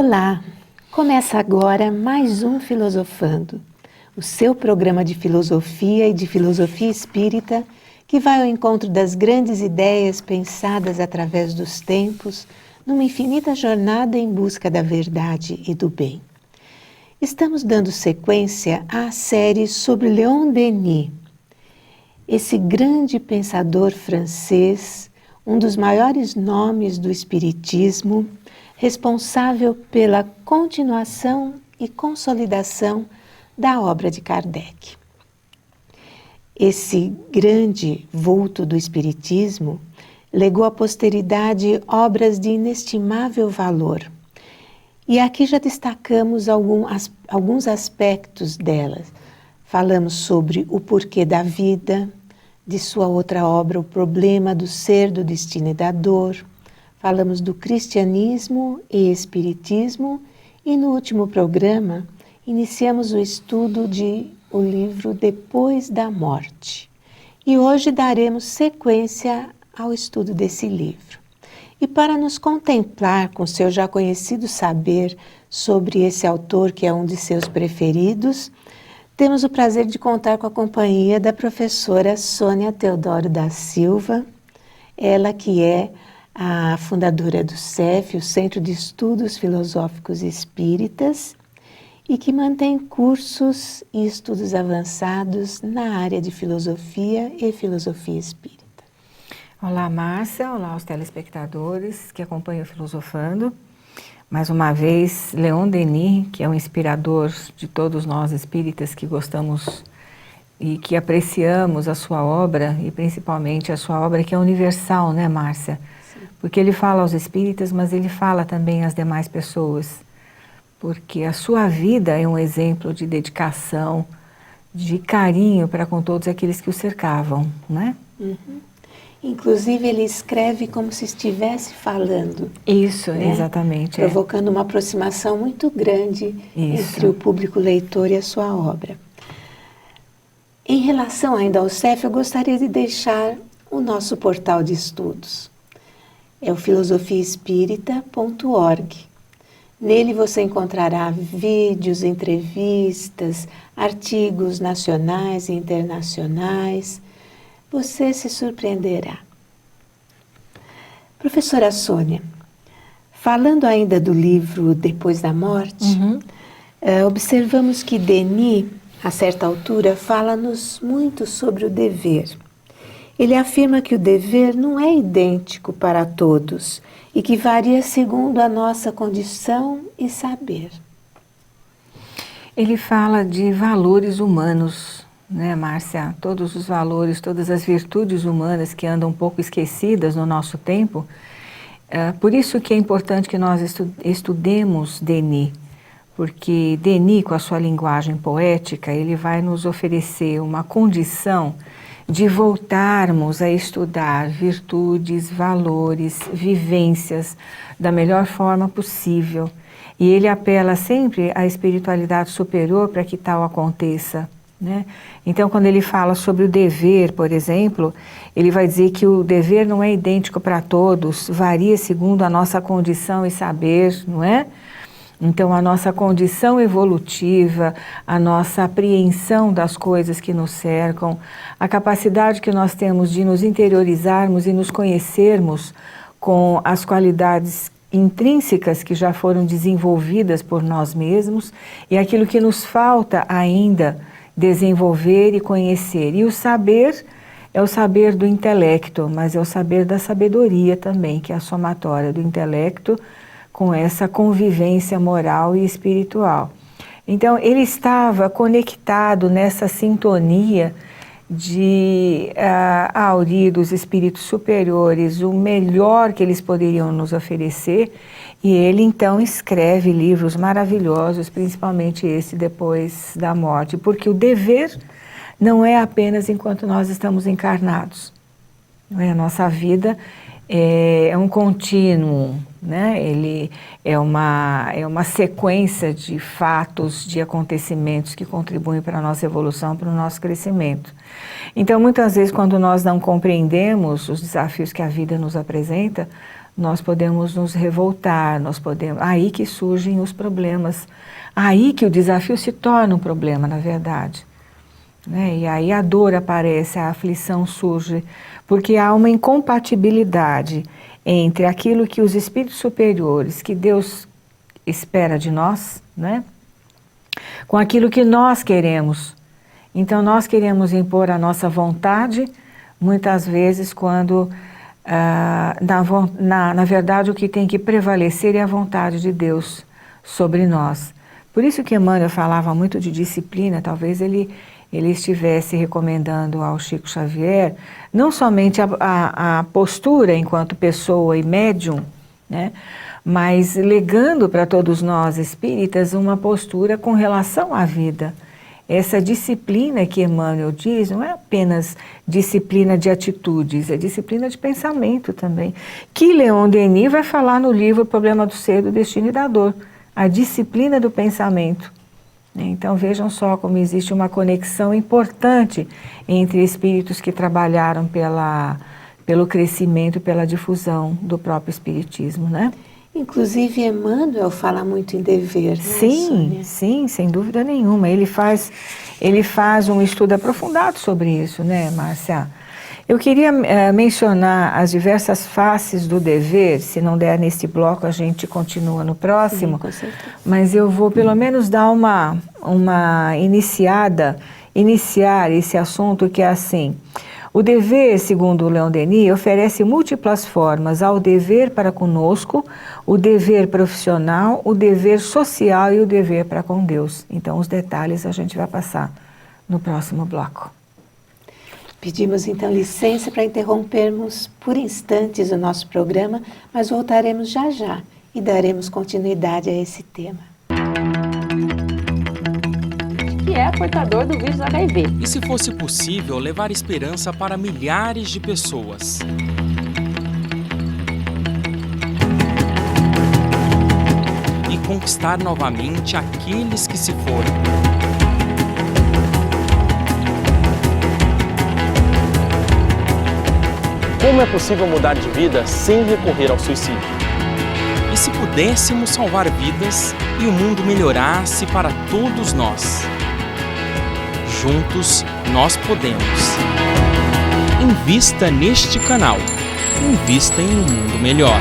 Olá! Começa agora mais um Filosofando, o seu programa de filosofia e de filosofia espírita que vai ao encontro das grandes ideias pensadas através dos tempos numa infinita jornada em busca da verdade e do bem. Estamos dando sequência à série sobre Leon Denis, esse grande pensador francês, um dos maiores nomes do espiritismo, responsável pela continuação e consolidação da obra de Kardec. Esse grande vulto do espiritismo legou à posteridade obras de inestimável valor. E aqui já destacamos alguns aspectos delas. Falamos sobre o porquê da vida, de sua outra obra, O Problema do Ser, do Destino e da Dor. Falamos do cristianismo e espiritismo e no último programa iniciamos o estudo o livro Depois da Morte. E hoje daremos sequência ao estudo desse livro. E para nos contemplar com seu já conhecido saber sobre esse autor que é um de seus preferidos, temos o prazer de contar com a companhia da professora Sônia Teodoro da Silva, ela que é a fundadora do CEF, o Centro de Estudos Filosóficos Espíritas, e que mantém cursos e estudos avançados na área de filosofia e filosofia espírita. Olá, Márcia, olá aos telespectadores que acompanham o Filosofando. Mais uma vez, Leon Denis, que é um inspirador de todos nós espíritas que gostamos e que apreciamos a sua obra, e principalmente a sua obra que é universal, né, Márcia? Sim. Porque ele fala aos espíritas, mas ele fala também às demais pessoas. Porque a sua vida é um exemplo de dedicação, de carinho para com todos aqueles que o cercavam, né? Uhum. Inclusive, ele escreve como se estivesse falando. Isso, né? Exatamente. Provocando uma aproximação muito grande entre o público leitor e a sua obra. Em relação ainda ao CEF, eu gostaria de deixar o nosso portal de estudos. É o filosofiaespírita.org. Nele você encontrará vídeos, entrevistas, artigos nacionais e internacionais. Você se surpreenderá. Professora Sônia, falando ainda do livro Depois da Morte, observamos que Denis, a certa altura, fala-nos muito sobre o dever. Ele afirma que o dever não é idêntico para todos e que varia segundo a nossa condição e saber. Ele fala de valores humanos, né, Márcia? Todos os valores, todas as virtudes humanas que andam um pouco esquecidas no nosso tempo. Por isso que é importante que nós estudemos Denis, porque Denis, com a sua linguagem poética, ele vai nos oferecer uma condição de voltarmos a estudar virtudes, valores, vivências da melhor forma possível. E ele apela sempre à espiritualidade superior para que tal aconteça, né? Então, quando ele fala sobre o dever, por exemplo, ele vai dizer que o dever não é idêntico para todos, varia segundo a nossa condição e saber, não é? Então, a nossa condição evolutiva, a nossa apreensão das coisas que nos cercam, a capacidade que nós temos de nos interiorizarmos e nos conhecermos com as qualidades intrínsecas que já foram desenvolvidas por nós mesmos e aquilo que nos falta ainda desenvolver e conhecer. E o saber é o saber do intelecto, mas é o saber da sabedoria também, que é a somatória do intelecto com essa convivência moral e espiritual. Então, ele estava conectado nessa sintonia de aurir dos espíritos superiores o melhor que eles poderiam nos oferecer, e ele então escreve livros maravilhosos, principalmente esse Depois da Morte, porque o dever não é apenas enquanto nós estamos encarnados, não é? A nossa vida é um contínuo, né? Ele é uma sequência de fatos, de acontecimentos que contribuem para a nossa evolução, para o nosso crescimento. Então, muitas vezes, quando nós não compreendemos os desafios que a vida nos apresenta, nós podemos nos revoltar, aí que surgem os problemas, aí que o desafio se torna um problema, na verdade. Né? E aí a dor aparece, a aflição surge, porque há uma incompatibilidade entre aquilo que os espíritos superiores, que Deus espera de nós, né? Com aquilo que nós queremos. Então nós queremos impor a nossa vontade, muitas vezes quando, na verdade, o que tem que prevalecer é a vontade de Deus sobre nós. Por isso que Emmanuel falava muito de disciplina, talvez ele estivesse recomendando ao Chico Xavier, não somente a postura enquanto pessoa e médium, né, mas legando para todos nós espíritas uma postura com relação à vida. Essa disciplina que Emmanuel diz não é apenas disciplina de atitudes, é disciplina de pensamento também, que Leon Denis vai falar no livro O Problema do Ser, do Destino e da Dor, a disciplina do pensamento. Então vejam só como existe uma conexão importante entre espíritos que trabalharam pelo crescimento e pela difusão do próprio espiritismo, né? Inclusive Emmanuel fala muito em dever, né, sim, Sônia? Sim, sem dúvida nenhuma. Ele faz um estudo aprofundado sobre isso, né, Márcia? Eu queria mencionar as diversas faces do dever. Se não der nesse bloco, a gente continua no próximo. Sim, com certeza. Mas eu vou pelo menos dar iniciar esse assunto, que é assim. O dever, segundo o Leon Denis, oferece múltiplas formas ao dever para conosco, o dever profissional, o dever social e o dever para com Deus. Então, os detalhes a gente vai passar no próximo bloco. Pedimos então licença para interrompermos por instantes o nosso programa, mas voltaremos já já e daremos continuidade a esse tema. Que é portador do vírus HIV. E se fosse possível levar esperança para milhares de pessoas? E conquistar novamente aqueles que se foram? Como é possível mudar de vida sem recorrer ao suicídio? E se pudéssemos salvar vidas e o mundo melhorasse para todos nós? Juntos nós podemos. Invista neste canal. Invista em um mundo melhor.